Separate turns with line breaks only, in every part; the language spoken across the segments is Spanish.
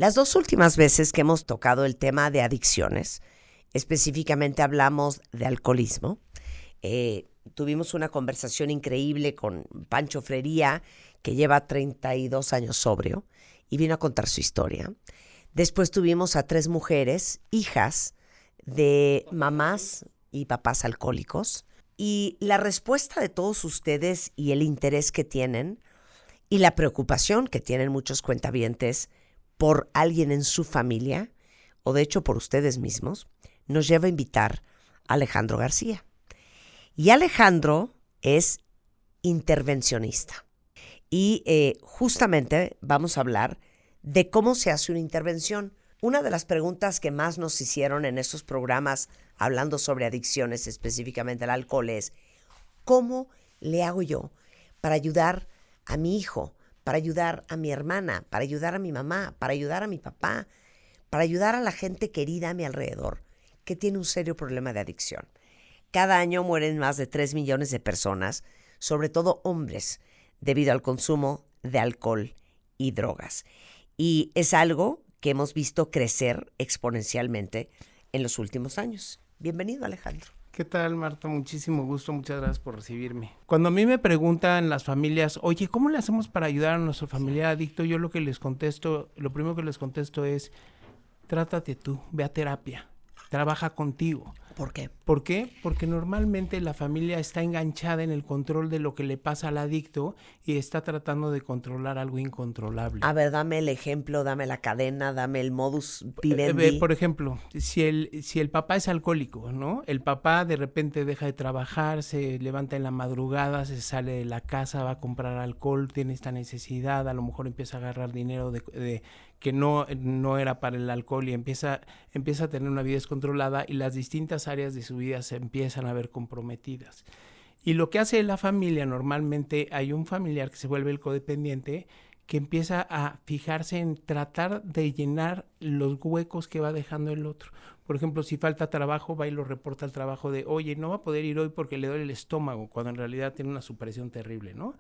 Las dos últimas veces que hemos tocado el tema de adicciones, específicamente hablamos de alcoholismo. Tuvimos una conversación increíble con Pancho Frería, que lleva 32 años sobrio, y vino a contar su historia. Después tuvimos a 3 mujeres, hijas de mamás y papás alcohólicos. Y la respuesta de todos ustedes y el interés que tienen y la preocupación que tienen muchos cuentavientes por alguien en su familia, o de hecho por ustedes mismos, nos lleva a invitar a Alejandro García. Y Alejandro es intervencionista. Y justamente vamos a hablar de cómo se hace una intervención. Una de las preguntas que más nos hicieron en estos programas, hablando sobre adicciones, específicamente al alcohol, es ¿cómo le hago yo para ayudar a mi hijo, para ayudar a mi hermana, para ayudar a mi mamá, para ayudar a mi papá, para ayudar a la gente querida a mi alrededor que tiene un serio problema de adicción? Cada año mueren más de 3 millones de personas, sobre todo hombres, debido al consumo de alcohol y drogas. Y es algo que hemos visto crecer exponencialmente en los últimos años. Bienvenido, Alejandro.
¿Qué tal, Marta? Muchísimo gusto, muchas gracias por recibirme. Cuando a mí me preguntan las familias, oye, ¿cómo le hacemos para ayudar a nuestro familiar adicto? Yo lo primero que les contesto es, trátate tú, ve a terapia, trabaja contigo.
¿Por qué?
¿Por qué? Porque normalmente la familia está enganchada en el control de lo que le pasa al adicto y está tratando de controlar algo incontrolable.
A ver, dame el ejemplo, dame la cadena, dame el modus vivendi.
Por ejemplo, si el papá es alcohólico, ¿no? El papá de repente deja de trabajar, se levanta en la madrugada, se sale de la casa, va a comprar alcohol, tiene esta necesidad, a lo mejor empieza a agarrar dinero de que no era para el alcohol y empieza a tener una vida descontrolada y las distintas áreas de su vida se empiezan a ver comprometidas. Y lo que hace la familia, normalmente hay un familiar que se vuelve el codependiente, que empieza a fijarse en tratar de llenar los huecos que va dejando el otro. Por ejemplo, si falta trabajo, va y lo reporta al trabajo de, oye, no va a poder ir hoy porque le duele el estómago, cuando en realidad tiene una supresión terrible, ¿no?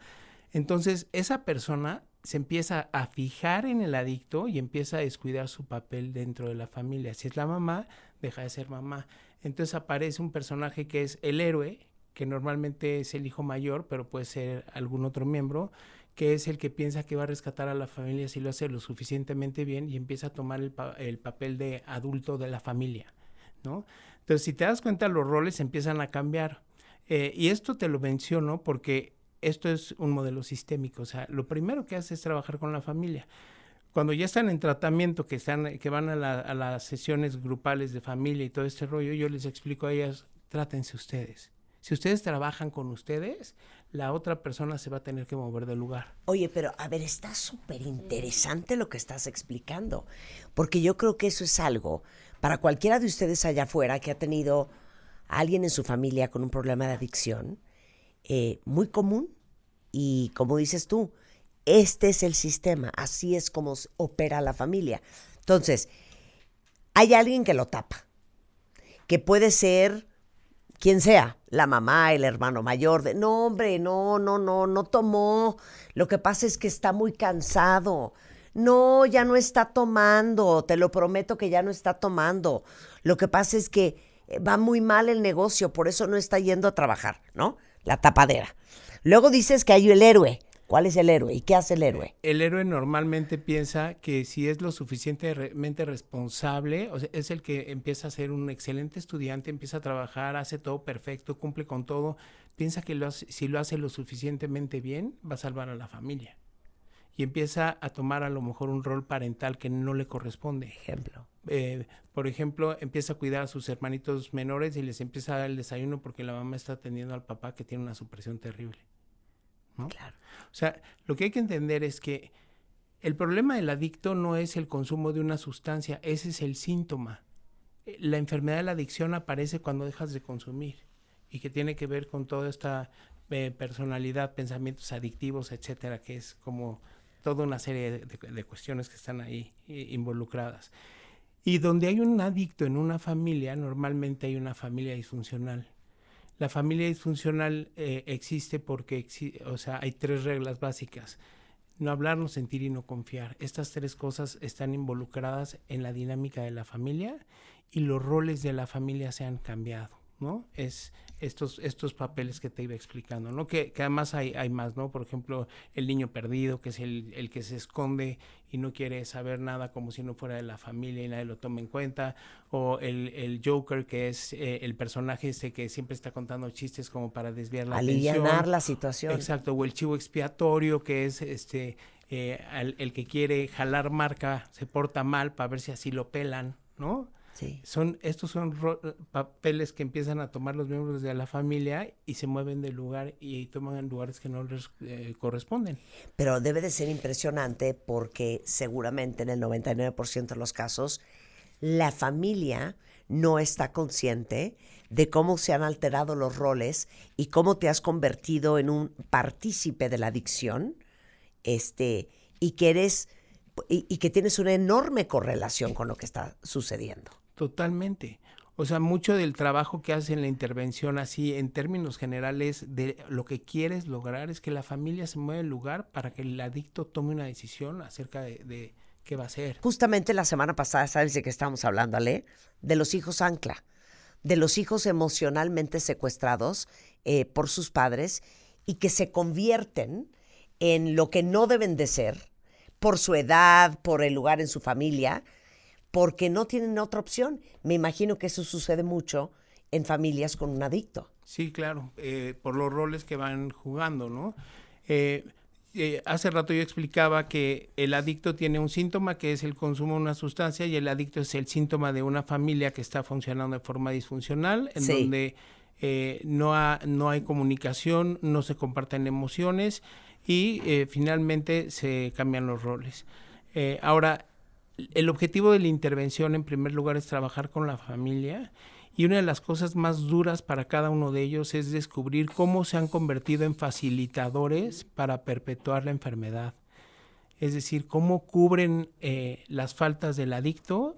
Entonces, esa persona se empieza a fijar en el adicto y empieza a descuidar su papel dentro de la familia. Si es la mamá, deja de ser mamá. Entonces aparece un personaje que es el héroe, que normalmente es el hijo mayor, pero puede ser algún otro miembro, que es el que piensa que va a rescatar a la familia si lo hace lo suficientemente bien y empieza a tomar el papel de adulto de la familia, ¿no? Entonces, si te das cuenta, los roles empiezan a cambiar. Y esto te lo menciono porque esto es un modelo sistémico. O sea, lo primero que hace es trabajar con la familia. Cuando ya están en tratamiento, que van a las sesiones grupales de familia y todo este rollo, yo les explico a ellas, trátense ustedes. Si ustedes trabajan con ustedes, la otra persona se va a tener que mover del lugar.
Oye, pero a ver, está súper interesante lo que estás explicando, porque yo creo que eso es algo para cualquiera de ustedes allá afuera que ha tenido a alguien en su familia con un problema de adicción, muy común. Y como dices tú, este es el sistema, así es como opera la familia. Entonces, hay alguien que lo tapa, que puede ser quien sea, la mamá, el hermano mayor, no hombre, no tomó, lo que pasa es que está muy cansado, no, ya no está tomando, te lo prometo que ya no está tomando, lo que pasa es que va muy mal el negocio, por eso no está yendo a trabajar, ¿no? La tapadera. Luego dices que hay el héroe. ¿Cuál es el héroe? ¿Y qué hace el héroe?
El héroe normalmente piensa que si es lo suficientemente responsable, o sea, es el que empieza a ser un excelente estudiante, empieza a trabajar, hace todo perfecto, cumple con todo, piensa que si lo hace lo suficientemente bien, va a salvar a la familia. Y empieza a tomar a lo mejor un rol parental que no le corresponde.
Ejemplo.
Por ejemplo, empieza a cuidar a sus hermanitos menores y les empieza a dar el desayuno porque la mamá está atendiendo al papá que tiene una supresión terrible, ¿no?
Claro.
O sea, lo que hay que entender es que el problema del adicto no es el consumo de una sustancia, ese es el síntoma. La enfermedad de la adicción aparece cuando dejas de consumir y que tiene que ver con toda esta personalidad, pensamientos adictivos, etcétera, que es como toda una serie de cuestiones que están ahí involucradas. Y donde hay un adicto en una familia, normalmente hay una familia disfuncional. La familia disfuncional existe porque, o sea, hay 3 reglas básicas. no hablar, no sentir y no confiar. Estas 3 cosas están involucradas en la dinámica de la familia y los roles de la familia se han cambiado, ¿no? Es estos papeles que te iba explicando, ¿no? Que además hay más, ¿no? Por ejemplo, el niño perdido, que es el que se esconde y no quiere saber nada como si no fuera de la familia y nadie lo toma en cuenta, o el Joker, que es el personaje que siempre está contando chistes como para desviar la atención.
Alivianar la situación.
Exacto, o el chivo expiatorio, que es el que quiere jalar marca, se porta mal para ver si así lo pelan, ¿no?
Sí.
Estos son papeles que empiezan a tomar los miembros de la familia y se mueven de lugar y toman lugares que no les corresponden.
Pero debe de ser impresionante porque seguramente en el 99% de los casos la familia no está consciente de cómo se han alterado los roles y cómo te has convertido en un partícipe de la adicción, y que eres y que tienes una enorme correlación con lo que está sucediendo.
Totalmente. O sea, mucho del trabajo que hace en la intervención, así en términos generales, de lo que quieres lograr es que la familia se mueva del lugar para que el adicto tome una decisión acerca de qué va a hacer.
Justamente la semana pasada, ¿sabes de qué estábamos hablando, Ale? De los hijos ancla, de los hijos emocionalmente secuestrados por sus padres y que se convierten en lo que no deben de ser por su edad, por el lugar en su familia, porque no tienen otra opción. Me imagino que eso sucede mucho en familias con un adicto.
Sí, claro, por los roles que van jugando, ¿no? Hace rato yo explicaba que el adicto tiene un síntoma que es el consumo de una sustancia y el adicto es el síntoma de una familia que está funcionando de forma disfuncional, en donde no hay comunicación, no se comparten emociones y finalmente se cambian los roles. Ahora, el objetivo de la intervención en primer lugar es trabajar con la familia y una de las cosas más duras para cada uno de ellos es descubrir cómo se han convertido en facilitadores para perpetuar la enfermedad. Es decir, cómo cubren las faltas del adicto,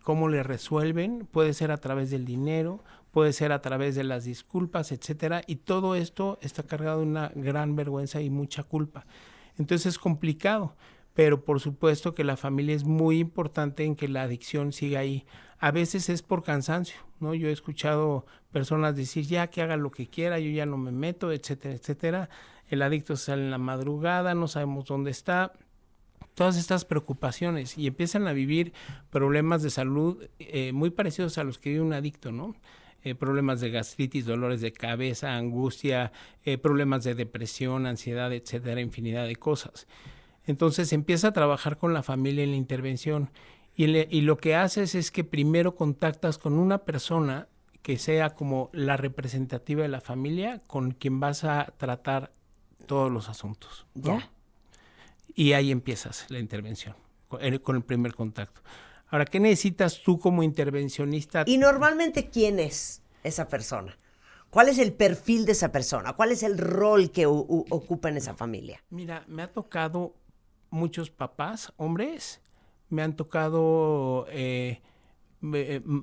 cómo le resuelven, puede ser a través del dinero, puede ser a través de las disculpas, etcétera, y todo esto está cargado de una gran vergüenza y mucha culpa. Entonces es complicado. Pero por supuesto que la familia es muy importante en que la adicción siga ahí. A veces es por cansancio, ¿no? Yo he escuchado personas decir, ya que haga lo que quiera, yo ya no me meto, etcétera, etcétera. El adicto sale en la madrugada, no sabemos dónde está. Todas estas preocupaciones y empiezan a vivir problemas de salud muy parecidos a los que vive un adicto, ¿no? Problemas de gastritis, dolores de cabeza, angustia, problemas de depresión, ansiedad, etcétera, infinidad de cosas. Entonces empieza a trabajar con la familia en la intervención y lo que haces es que primero contactas con una persona que sea como la representativa de la familia con quien vas a tratar todos los asuntos, ¿no?
Ya.
Y ahí empiezas la intervención, con el primer contacto. Ahora, ¿qué necesitas tú como intervencionista?
Y normalmente, ¿quién es esa persona? ¿Cuál es el perfil de esa persona? ¿Cuál es el rol que ocupa en esa familia?
Mira, me ha tocado muchos papás, hombres, me han tocado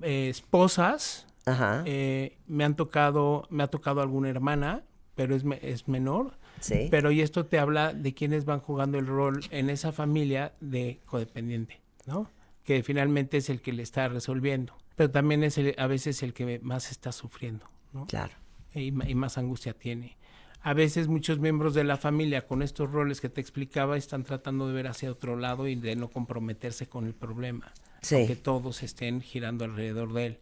esposas,
Ajá.
me ha tocado alguna hermana, pero es menor.
Sí.
Pero y esto te habla de quienes van jugando el rol en esa familia de codependiente, ¿no? Que finalmente es el que le está resolviendo, pero también es a veces el que más está sufriendo, ¿no?
Claro.
Y más angustia tiene. A veces muchos miembros de la familia con estos roles que te explicaba están tratando de ver hacia otro lado y de no comprometerse con el problema, aunque todos estén girando alrededor de él.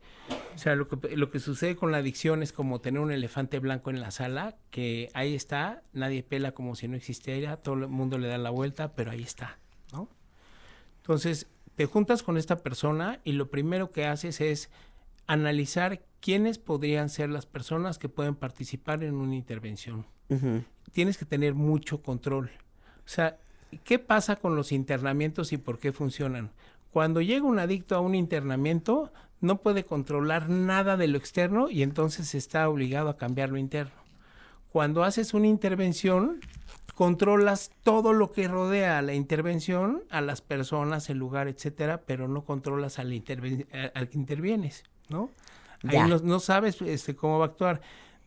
O sea, lo que sucede con la adicción es como tener un elefante blanco en la sala, que ahí está, nadie pela como si no existiera, todo el mundo le da la vuelta, pero ahí está, ¿no? Entonces, te juntas con esta persona y lo primero que haces es analizar quiénes podrían ser las personas que pueden participar en una intervención.
Uh-huh.
Tienes que tener mucho control. O sea, ¿qué pasa con los internamientos y por qué funcionan? Cuando llega un adicto a un internamiento, no puede controlar nada de lo externo y entonces está obligado a cambiar lo interno. Cuando haces una intervención, controlas todo lo que rodea a la intervención, a las personas, el lugar, etcétera, pero no controlas al que intervienes, ¿no? Ahí no sabes cómo va a actuar.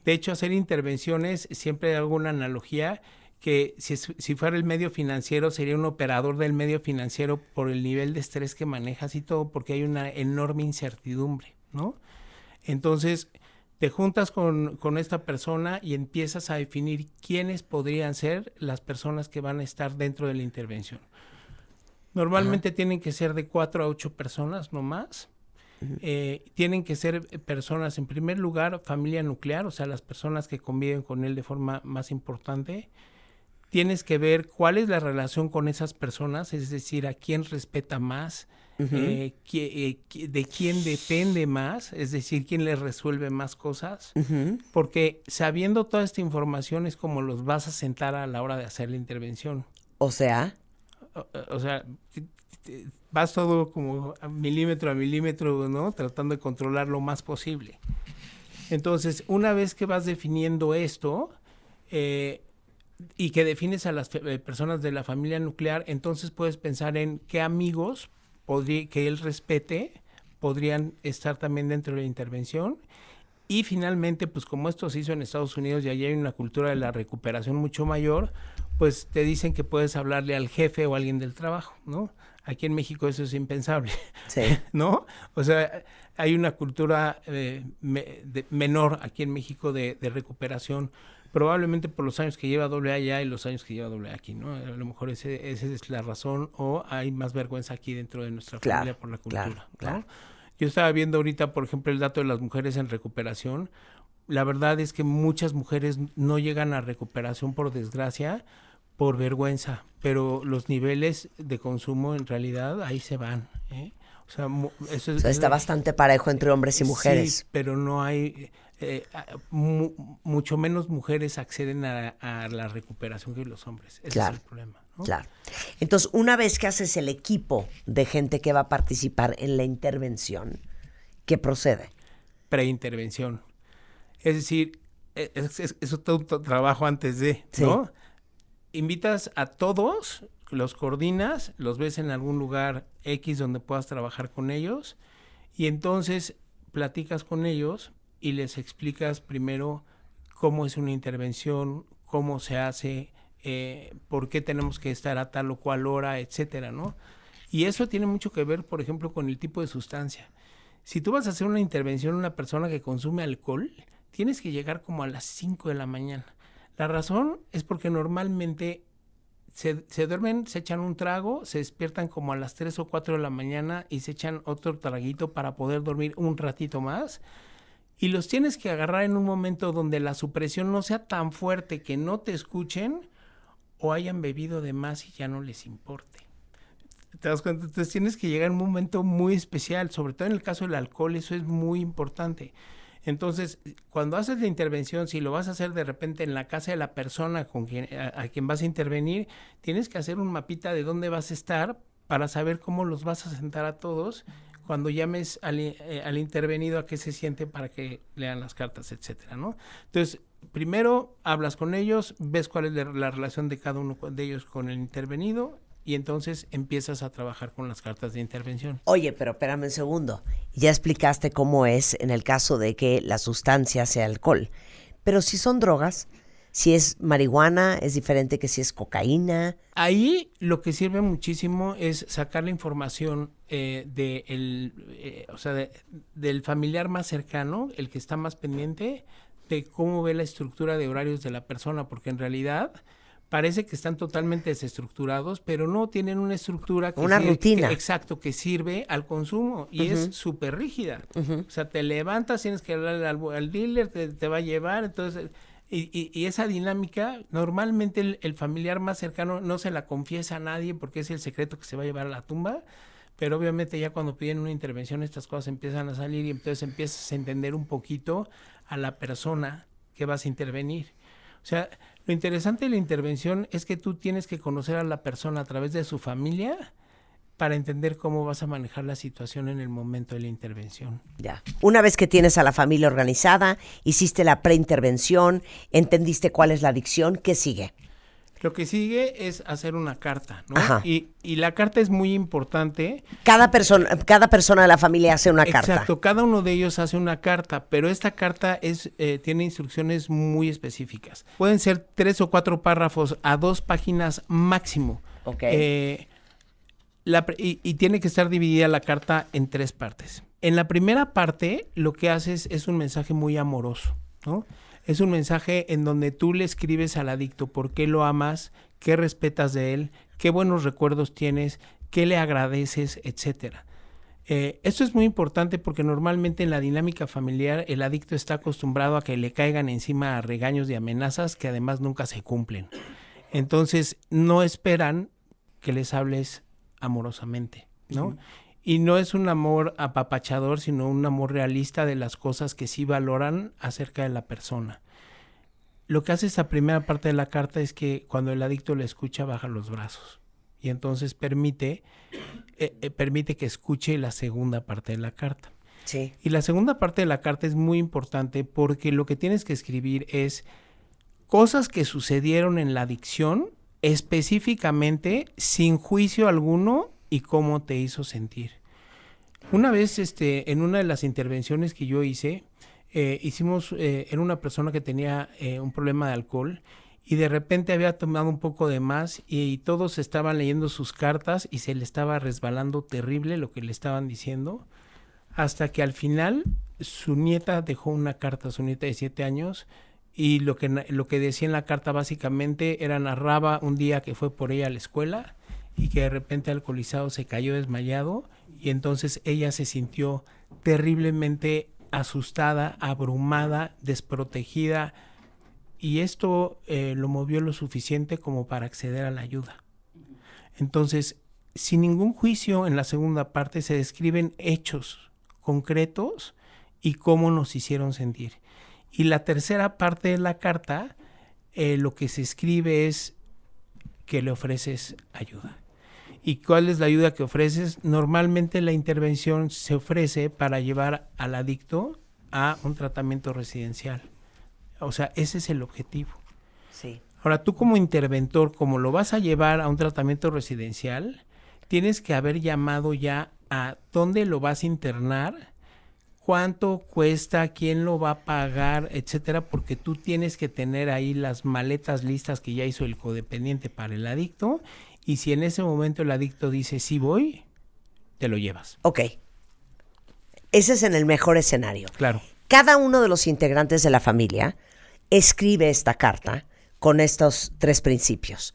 De hecho, hacer intervenciones, siempre hago una analogía, que si fuera el medio financiero sería un operador del medio financiero por el nivel de estrés que manejas y todo, porque hay una enorme incertidumbre, ¿no? Entonces, te juntas con esta persona y empiezas a definir quiénes podrían ser las personas que van a estar dentro de la intervención. Normalmente tienen que ser de 4 a 8 personas, no más. Tienen que ser personas, en primer lugar, familia nuclear, o sea, las personas que conviven con él de forma más importante. Tienes que ver cuál es la relación con esas personas, es decir, a quién respeta más, de quién depende más, es decir, quién le resuelve más cosas, porque sabiendo toda esta información es como los vas a sentar a la hora de hacer la intervención.
O sea,
vas todo como a milímetro, ¿no? Tratando de controlar lo más posible. Entonces, una vez que vas definiendo esto, y que defines a las personas de la familia nuclear, entonces puedes pensar en qué amigos que él respete podrían estar también dentro de la intervención. Y finalmente, pues como esto se hizo en Estados Unidos y allí hay una cultura de la recuperación mucho mayor, pues te dicen que puedes hablarle al jefe o a alguien del trabajo, ¿no? Aquí en México eso es impensable,
sí.
¿no? O sea, hay una cultura menor aquí en México de recuperación, probablemente por los años que lleva AA allá y los años que lleva AA aquí, ¿no? A lo mejor esa es la razón, o hay más vergüenza aquí dentro de nuestra familia por la cultura, ¿no? Yo estaba viendo ahorita, por ejemplo, el dato de las mujeres en recuperación. La verdad es que muchas mujeres no llegan a recuperación, por desgracia, por vergüenza, pero los niveles de consumo en realidad ahí se van, ¿eh? O sea, eso es,
está bastante parejo entre hombres y mujeres.
Sí, pero no hay... mucho menos mujeres acceden a la recuperación que los hombres. Ese es el problema, ¿no?
Claro. Entonces, una vez que haces el equipo de gente que va a participar en la intervención, ¿qué procede?
Preintervención. Es decir, es todo un trabajo antes de, ¿no? Sí. Invitas a todos, los coordinas, los ves en algún lugar X donde puedas trabajar con ellos, y entonces platicas con ellos y les explicas primero cómo es una intervención, cómo se hace, por qué tenemos que estar a tal o cual hora, etcétera, ¿no? Y eso tiene mucho que ver, por ejemplo, con el tipo de sustancia. Si tú vas a hacer una intervención a una persona que consume alcohol, tienes que llegar como a las 5 de la mañana. La razón es porque normalmente se duermen, se echan un trago, se despiertan como a las 3 o 4 de la mañana y se echan otro traguito para poder dormir un ratito más. Y los tienes que agarrar en un momento donde la supresión no sea tan fuerte que no te escuchen o hayan bebido de más y ya no les importe. ¿Te das cuenta? Entonces tienes que llegar en un momento muy especial, sobre todo en el caso del alcohol, eso es muy importante. Entonces, cuando haces la intervención, si lo vas a hacer de repente en la casa de la persona a quien vas a intervenir, tienes que hacer un mapita de dónde vas a estar para saber cómo los vas a sentar a todos cuando llames al intervenido a qué se siente para que lean las cartas, etcétera, ¿no? Entonces, primero hablas con ellos, ves cuál es la relación de cada uno de ellos con el intervenido y entonces empiezas a trabajar con las cartas de intervención.
Oye, pero espérame un segundo. Ya explicaste cómo es en el caso de que la sustancia sea alcohol. Pero si son drogas, si es marihuana, es diferente que si es cocaína.
Ahí lo que sirve muchísimo es sacar la información del familiar más cercano, el que está más pendiente de cómo ve la estructura de horarios de la persona, porque en realidad parece que están totalmente desestructurados, pero no tienen una estructura
una rutina.
Que sirve al consumo y es súper rígida. O sea, te levantas, tienes que hablarle al dealer, te va a llevar, entonces... Y esa dinámica, normalmente el familiar más cercano no se la confiesa a nadie porque es el secreto que se va a llevar a la tumba, pero obviamente ya cuando piden una intervención estas cosas empiezan a salir y entonces empiezas a entender un poquito a la persona que vas a intervenir. O sea, lo interesante de la intervención es que tú tienes que conocer a la persona a través de su familia para entender cómo vas a manejar la situación en el momento de la intervención.
Ya. Una vez que tienes a la familia organizada, hiciste la preintervención, entendiste cuál es la adicción, ¿qué sigue?
Lo que sigue es hacer una carta, ¿no?
Ajá.
Y la carta es muy importante.
Cada persona de la familia hace una carta.
Exacto, cada uno de ellos hace una carta, pero esta carta tiene instrucciones muy específicas. Pueden ser 3 o 4 párrafos a 2 páginas máximo.
Ok.
Y tiene que estar dividida la carta en 3 partes. En la primera parte, lo que haces es un mensaje muy amoroso, ¿no? Es un mensaje en donde tú le escribes al adicto por qué lo amas, qué respetas de él, qué buenos recuerdos tienes, qué le agradeces, etcétera. Esto es muy importante porque normalmente en la dinámica familiar el adicto está acostumbrado a que le caigan encima a regaños y amenazas que además nunca se cumplen. Entonces no esperan que les hables amorosamente, ¿no? Uh-huh. Y no es un amor apapachador, sino un amor realista de las cosas que sí valoran acerca de la persona. Lo que hace esta primera parte de la carta es que cuando el adicto le escucha, baja los brazos. Y entonces permite que escuche la segunda parte de la carta.
Sí.
Y la segunda parte de la carta es muy importante porque lo que tienes que escribir es cosas que sucedieron en la adicción, específicamente, sin juicio alguno, y cómo te hizo sentir. Una vez, en una de las intervenciones que yo hice, era una persona que tenía un problema de alcohol y de repente había tomado un poco de más y todos estaban leyendo sus cartas y se le estaba resbalando terrible lo que le estaban diciendo, hasta que al final su nieta dejó una carta, su nieta de 7 años, y lo que decía en la carta básicamente narraba un día que fue por ella a la escuela y que de repente alcoholizado se cayó desmayado y entonces ella se sintió terriblemente asustada, abrumada, desprotegida, y esto lo movió lo suficiente como para acceder a la ayuda. Entonces, sin ningún juicio, en la segunda parte se describen hechos concretos y cómo nos hicieron sentir. Y la tercera parte de la carta, lo que se escribe es que le ofreces ayuda. ¿Y cuál es la ayuda que ofreces? Normalmente la intervención se ofrece para llevar al adicto a un tratamiento residencial. O sea, ese es el objetivo.
Sí.
Ahora, tú como interventor, como lo vas a llevar a un tratamiento residencial, tienes que haber llamado ya a dónde lo vas a internar, cuánto cuesta, quién lo va a pagar, etcétera, porque tú tienes que tener ahí las maletas listas que ya hizo el codependiente para el adicto. Y si en ese momento el adicto dice, sí voy, te lo llevas.
Ok. Ese es en el mejor escenario.
Claro.
Cada uno de los integrantes de la familia escribe esta carta con estos 3 principios.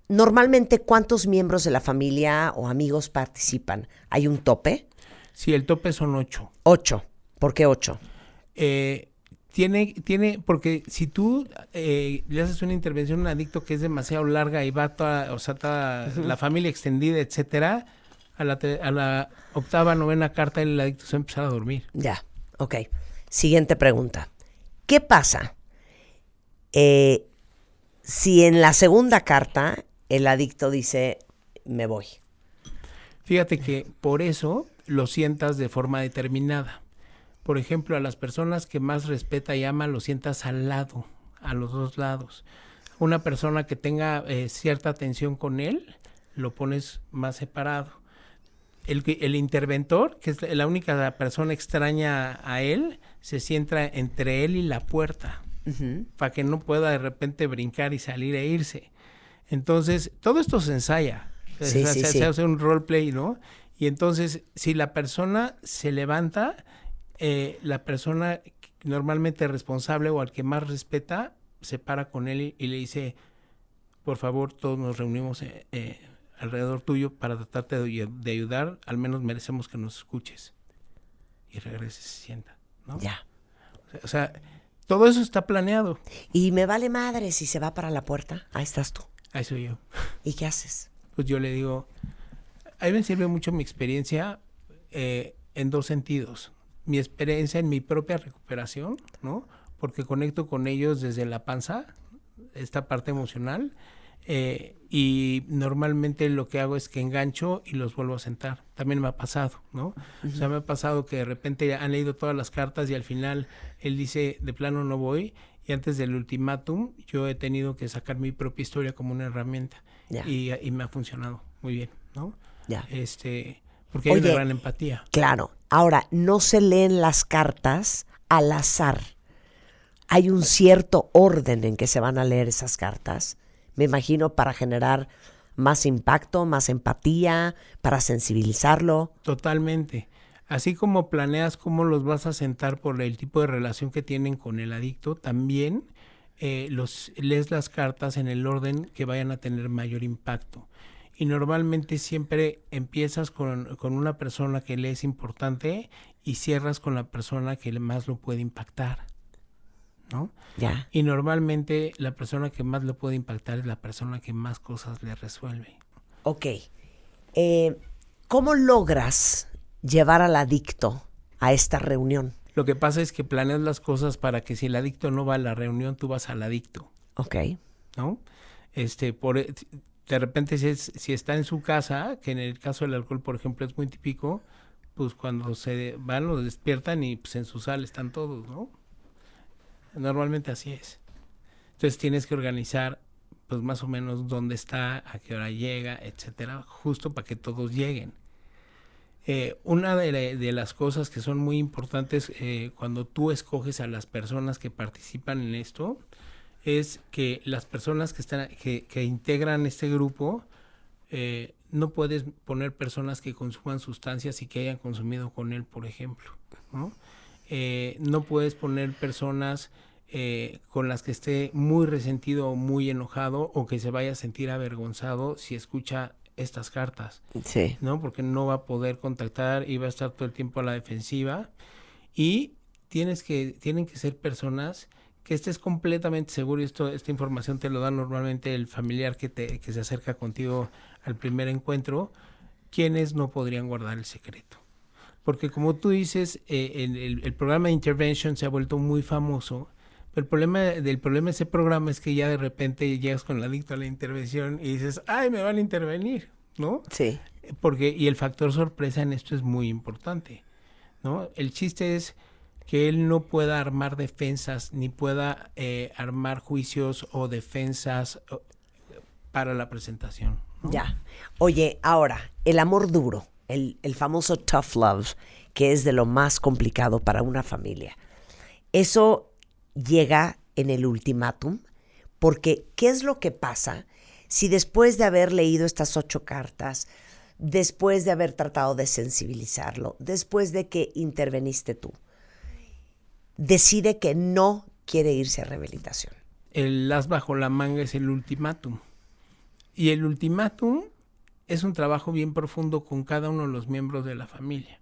Normalmente, ¿cuántos miembros de la familia o amigos participan? ¿Hay un tope?
Sí, el tope son 8.
8. ¿Por qué 8?
Porque si tú le haces una intervención a un adicto que es demasiado larga y va toda la familia extendida, etcétera, a la 8ª, 9ª carta el adicto se va a empezar a dormir.
Ya, ok. Siguiente pregunta. ¿Qué pasa si en la segunda carta el adicto dice, me voy?
Fíjate que por eso lo sientas de forma determinada. Por ejemplo, a las personas que más respeta y ama, lo sientas al lado, a los 2 lados. Una persona que tenga cierta atención con él, lo pones más separado. El interventor, que es la única persona extraña a él, se sienta entre él y la puerta, para que no pueda de repente brincar y salir e irse. Entonces, todo esto se ensaya. Se hace un roleplay, ¿no? Y entonces, si la persona se levanta, la persona normalmente responsable o al que más respeta se para con él y le dice, por favor, todos nos reunimos alrededor tuyo para tratarte de ayudar, al menos merecemos que nos escuches. Y regresa y se sienta, ¿no?
Ya.
O sea, todo eso está planeado.
Y me vale madre si se va para la puerta. Ahí estás tú.
Ahí soy yo.
¿Y qué haces?
Pues yo le digo, a mí me sirve mucho mi experiencia en 2 sentidos. Mi experiencia en mi propia recuperación, ¿no? Porque conecto con ellos desde la panza, esta parte emocional, y normalmente lo que hago es que engancho y los vuelvo a sentar. También me ha pasado, ¿no? Uh-huh. O sea, me ha pasado que de repente han leído todas las cartas y al final él dice, de plano no voy, Y antes del ultimátum, yo he tenido que sacar mi propia historia como una herramienta.
Ya.
Y me ha funcionado muy bien, ¿no?
Ya.
Porque hay
Oye,
una gran empatía.
Claro. Ahora, no se leen las cartas al azar. Hay un cierto orden en que se van a leer esas cartas. Me imagino para generar más impacto, más empatía, para sensibilizarlo.
Totalmente. Así como planeas cómo los vas a sentar por el tipo de relación que tienen con el adicto, también lees las cartas en el orden que vayan a tener mayor impacto. Y normalmente siempre empiezas con una persona que le es importante y cierras con la persona que más lo puede impactar, ¿no?
Ya.
Y normalmente la persona que más lo puede impactar es la persona que más cosas le resuelve.
Ok. ¿Cómo logras llevar al adicto a esta reunión?
Lo que pasa es que planeas las cosas para que si el adicto no va a la reunión, tú vas al adicto,
Ok.
¿no? De repente si está en su casa, que en el caso del alcohol, por ejemplo, es muy típico, pues cuando se van los despiertan y pues en su sala están todos, ¿no? Normalmente así es. Entonces tienes que organizar pues más o menos dónde está, a qué hora llega, etcétera, justo para que todos lleguen. Una de las cosas que son muy importantes cuando tú escoges a las personas que participan en esto es que las personas que integran este grupo no puedes poner personas que consuman sustancias y que hayan consumido con él, por ejemplo, ¿no? No puedes poner personas con las que esté muy resentido o muy enojado o que se vaya a sentir avergonzado si escucha estas cartas,
Sí.
¿no? Porque no va a poder contactar y va a estar todo el tiempo a la defensiva. Y tienen que ser personas que estés completamente seguro, y esta información te lo da normalmente el familiar que se acerca contigo al primer encuentro, quienes no podrían guardar el secreto. Porque como tú dices, el programa de Intervention se ha vuelto muy famoso, pero el problema de ese programa es que ya de repente llegas con el adicto a la intervención y dices, ¡ay, me van a intervenir! ¿No?
Sí.
Y el factor sorpresa en esto es muy importante, ¿no? El chiste es que él no pueda armar defensas, ni pueda armar juicios o defensas para la presentación, ¿no?
Ya. Oye, ahora, el amor duro, el famoso tough love, que es de lo más complicado para una familia. Eso llega en el ultimátum, porque ¿qué es lo que pasa si después de haber leído estas 8 cartas, después de haber tratado de sensibilizarlo, después de que interveniste tú, decide que no quiere irse a rehabilitación?
El as bajo la manga es el ultimátum. Y el ultimátum es un trabajo bien profundo con cada uno de los miembros de la familia.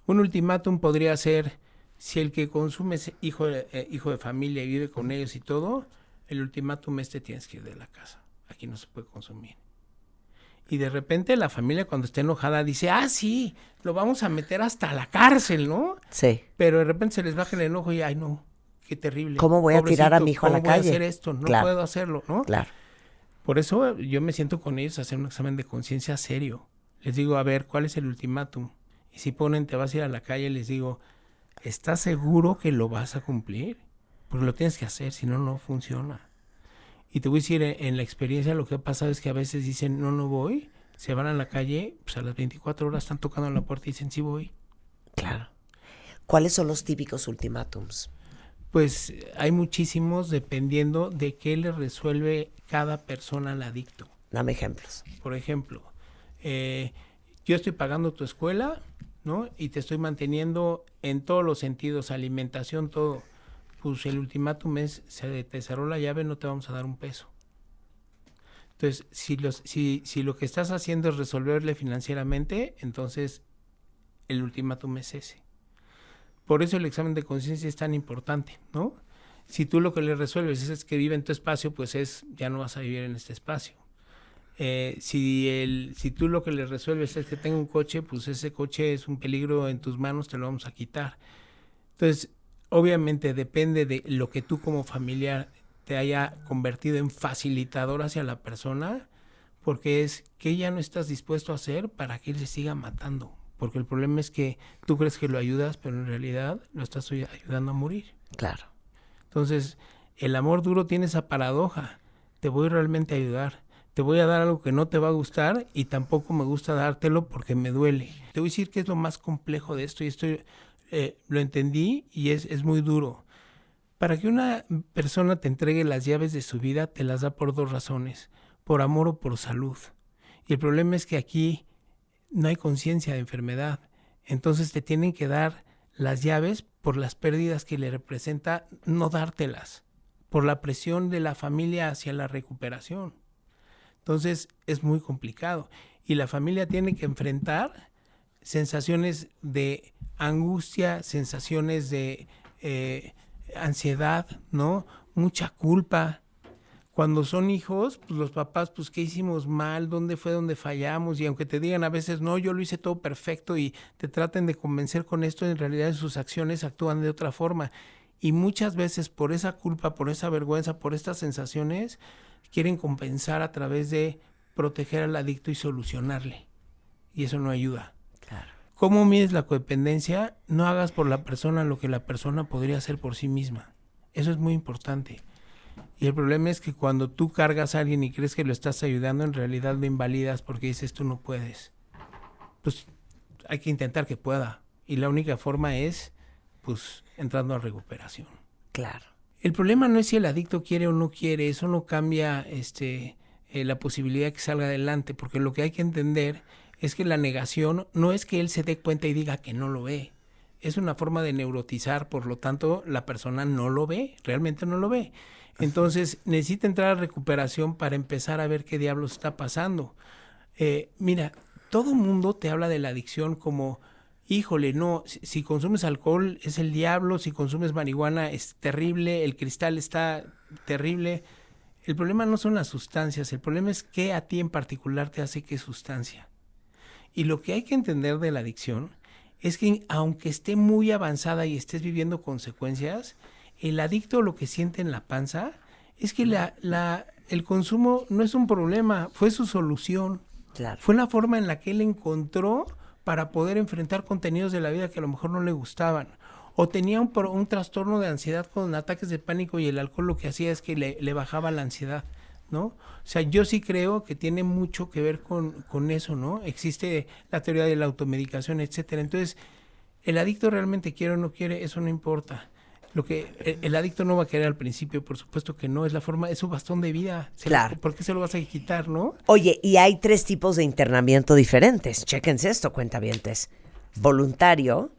Un ultimátum podría ser, si el que consume es hijo de familia y vive con ellos y todo, el ultimátum tienes que ir de la casa. Aquí no se puede consumir. Y de repente la familia cuando está enojada dice, sí, lo vamos a meter hasta la cárcel, ¿no?
Sí.
Pero de repente se les baja el enojo y, ay no, qué terrible.
¿Cómo voy a tirar a mi hijo a la
¿cómo voy
calle?
a hacer esto? No
Claro.
puedo hacerlo, ¿no?
Claro.
Por eso yo me siento con ellos a hacer un examen de conciencia serio. Les digo, a ver, ¿cuál es el ultimátum? Y si ponen, te vas a ir a la calle, les digo, ¿estás seguro que lo vas a cumplir? Porque lo tienes que hacer, si no, no funciona. Y te voy a decir, en la experiencia lo que ha pasado es que a veces dicen, no voy, se van a la calle, pues a las 24 horas están tocando la puerta y dicen, sí voy.
Claro. ¿Cuáles son los típicos ultimátums?
Pues hay muchísimos dependiendo de qué le resuelve cada persona al adicto.
Dame ejemplos.
Por ejemplo, yo estoy pagando tu escuela, ¿no? Y te estoy manteniendo en todos los sentidos, alimentación, todo. Pues el ultimátum es, se te cerró la llave, no te vamos a dar un peso. Entonces, si lo que estás haciendo es resolverle financieramente, entonces el ultimátum es ese. Por eso el examen de conciencia es tan importante, ¿no? Si tú lo que le resuelves es que vive en tu espacio, pues ya no vas a vivir en este espacio. Si tú lo que le resuelves es que tenga un coche, pues ese coche es un peligro en tus manos, te lo vamos a quitar. Entonces, obviamente depende de lo que tú como familiar te haya convertido en facilitador hacia la persona, porque es que ya no estás dispuesto a hacer para que él se siga matando. Porque el problema es que tú crees que lo ayudas, pero en realidad lo estás ayudando a morir.
Claro.
Entonces, El amor duro tiene esa paradoja. Te voy realmente a ayudar. Te voy a dar algo que no te va a gustar y tampoco me gusta dártelo porque me duele. Te voy a decir que es lo más complejo de esto y esto lo entendí y es muy duro. Para que una persona te entregue las llaves de su vida, te las da por 2 razones, por amor o por salud. Y el problema es que aquí no hay conciencia de enfermedad. Entonces te tienen que dar las llaves por las pérdidas que le representa no dártelas, por la presión de la familia hacia la recuperación. Entonces es muy complicado y la familia tiene que enfrentar sensaciones de angustia, sensaciones de ansiedad, ¿no? Mucha culpa. Cuando son hijos, pues los papás, pues ¿qué hicimos mal? ¿Dónde fue donde fallamos? Y aunque te digan a veces, no, yo lo hice todo perfecto y te traten de convencer con esto, en realidad sus acciones actúan de otra forma. Y muchas veces por esa culpa, por esa vergüenza, por estas sensaciones, quieren compensar a través de proteger al adicto y solucionarle. Y eso no ayuda.
Claro.
¿Cómo mides la codependencia? No hagas por la persona lo que la persona podría hacer por sí misma. Eso es muy importante. Y el problema es que cuando tú cargas a alguien y crees que lo estás ayudando, en realidad lo invalidas porque dices tú no puedes. Pues hay que intentar que pueda. Y la única forma es, pues, entrando a recuperación.
Claro.
El problema no es si el adicto quiere o no quiere, eso no cambia la posibilidad de que salga adelante, porque lo que hay que entender es que la negación no es que él se dé cuenta y diga que no lo ve. Es una forma de neurotizar, por lo tanto, la persona no lo ve, realmente no lo ve. Entonces, necesita entrar a recuperación para empezar a ver qué diablos está pasando. Mira, todo mundo te habla de la adicción como, híjole, no, si consumes alcohol es el diablo, si consumes marihuana es terrible, el cristal está terrible. El problema no son las sustancias, el problema es qué a ti en particular te hace qué sustancia. Y lo que hay que entender de la adicción es que aunque esté muy avanzada y estés viviendo consecuencias, el adicto lo que siente en la panza es que el consumo no es un problema, fue su solución.
Claro.
Fue la forma en la que él encontró para poder enfrentar contenidos de la vida que a lo mejor no le gustaban. O tenía un trastorno de ansiedad con ataques de pánico y el alcohol lo que hacía es que le bajaba la ansiedad, ¿no? O sea, yo sí creo que tiene mucho que ver con eso, ¿no? Existe la teoría de la automedicación, etcétera. Entonces, el adicto realmente quiere o no quiere, eso no importa. Lo que el adicto no va a querer al principio, por supuesto que no, es la forma, es su bastón de vida.
Claro.
¿Por qué se lo vas a quitar, no?
Oye, y hay 3 tipos de internamiento diferentes. Chéquense esto, cuentavientes. Voluntario,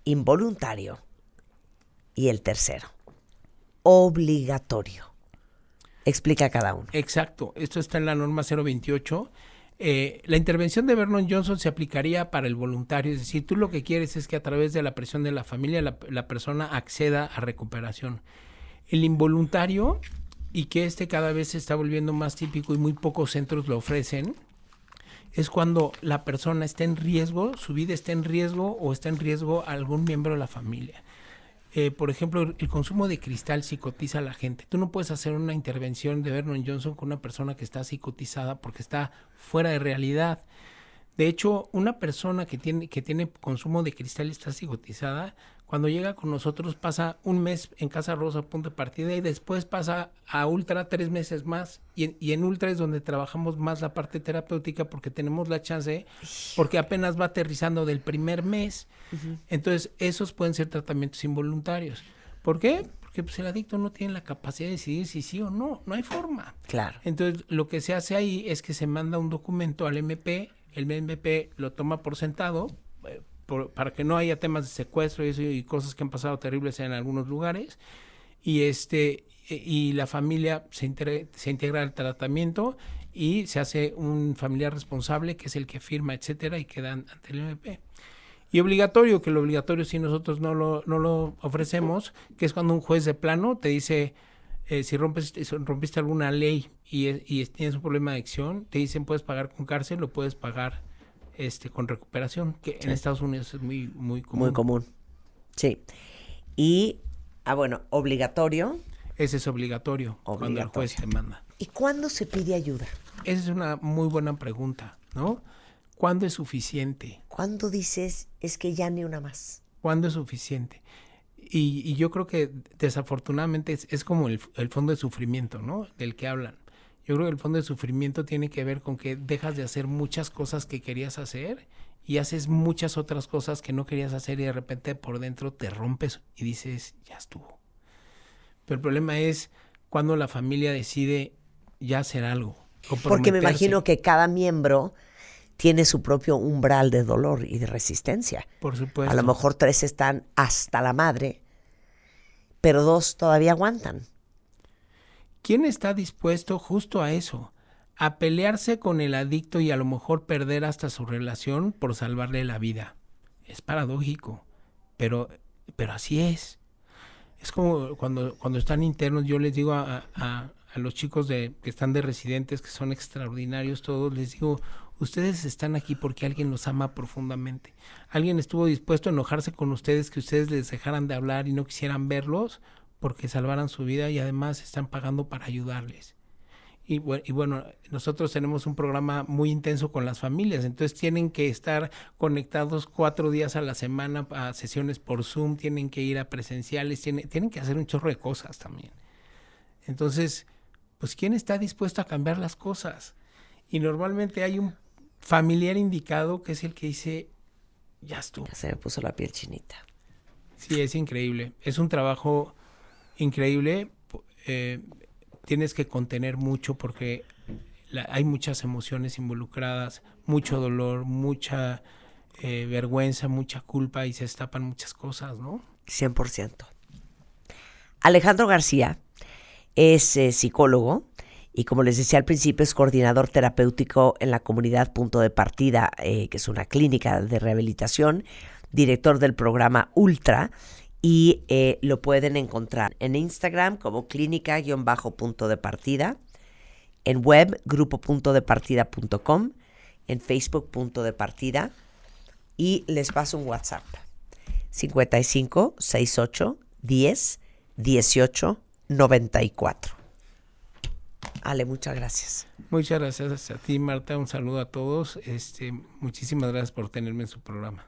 involuntario y el tercero, obligatorio. Explica cada uno.
Exacto, esto está en la norma 028. La intervención de Vernon Johnson se aplicaría para el voluntario, es decir, tú lo que quieres es que a través de la presión de la familia la persona acceda a recuperación. El involuntario, y que cada vez se está volviendo más típico y muy pocos centros lo ofrecen, es cuando la persona está en riesgo, su vida está en riesgo o está en riesgo algún miembro de la familia. Por ejemplo, el consumo de cristal psicotiza a la gente. Tú no puedes hacer una intervención de Vernon Johnson con una persona que está psicotizada porque está fuera de realidad. De hecho, una persona que tiene consumo de cristal y está psicotizada, cuando llega con nosotros pasa un mes en Casa Rosa, punto de partida, y después pasa a Ultra 3 meses más. Y en Ultra es donde trabajamos más la parte terapéutica porque tenemos la chance, porque apenas va aterrizando del primer mes. Uh-huh. Entonces, esos pueden ser tratamientos involuntarios. ¿Por qué? Porque pues, el adicto no tiene la capacidad de decidir si sí o no. No hay forma.
Claro.
Entonces, lo que se hace ahí es que se manda un documento al MP, el MP lo toma por sentado, para que no haya temas de secuestro y cosas que han pasado terribles en algunos lugares, y la familia se integra al tratamiento y se hace un familiar responsable que es el que firma, etcétera, y queda ante el MP. Y obligatorio, que lo obligatorio si nosotros no lo ofrecemos, que es cuando un juez de plano te dice, si rompiste alguna ley y tienes un problema de adicción, te dicen puedes pagar con cárcel o puedes pagar con recuperación, que sí. En Estados Unidos es muy, muy común.
Muy común, sí. Y, bueno, obligatorio.
Ese es obligatorio, cuando el juez te manda.
¿Y cuándo se pide ayuda?
Esa es una muy buena pregunta, ¿no? ¿Cuándo es suficiente?
¿Cuándo dices, es que ya ni una más?
¿Cuándo es suficiente? Y yo creo que desafortunadamente es como el fondo de sufrimiento, ¿no? Del que hablan. Yo creo que el fondo de sufrimiento tiene que ver con que dejas de hacer muchas cosas que querías hacer y haces muchas otras cosas que no querías hacer y de repente por dentro te rompes y dices, ya estuvo. Pero el problema es cuando la familia decide ya hacer algo.
Porque me imagino que cada miembro tiene su propio umbral de dolor y de resistencia.
Por supuesto.
A lo mejor 3 están hasta la madre, pero 2 todavía aguantan.
¿Quién está dispuesto justo a eso? A pelearse con el adicto y a lo mejor perder hasta su relación por salvarle la vida. Es paradójico, pero así es. Es como cuando están internos, yo les digo a los chicos que están de residentes, que son extraordinarios todos, les digo, ustedes están aquí porque alguien los ama profundamente. Alguien estuvo dispuesto a enojarse con ustedes, que ustedes les dejaran de hablar y no quisieran verlos porque salvaran su vida y además están pagando para ayudarles. Y bueno, nosotros tenemos un programa muy intenso con las familias, entonces tienen que estar conectados 4 días a la semana a sesiones por Zoom, tienen que ir a presenciales, tienen que hacer un chorro de cosas también. Entonces, pues ¿quién está dispuesto a cambiar las cosas? Y normalmente hay un familiar indicado que es el que dice, ya estuvo.
Se me puso la piel chinita.
Sí, es increíble, es un trabajo increíble. Tienes que contener mucho porque hay muchas emociones involucradas, mucho dolor, mucha vergüenza, mucha culpa y se destapan muchas cosas, ¿no?
100%. Alejandro García es psicólogo y, como les decía al principio, es coordinador terapéutico en la comunidad Punto de Partida, que es una clínica de rehabilitación, director del programa Ultra. Y lo pueden encontrar en Instagram como clínica-punto de partida, en web grupo.departida.com, en Facebook Punto de Partida, y les paso un WhatsApp 55 68 10 18 94. Ale, muchas gracias.
Muchas gracias a ti, Marta, un saludo a todos. Muchísimas gracias por tenerme en su programa.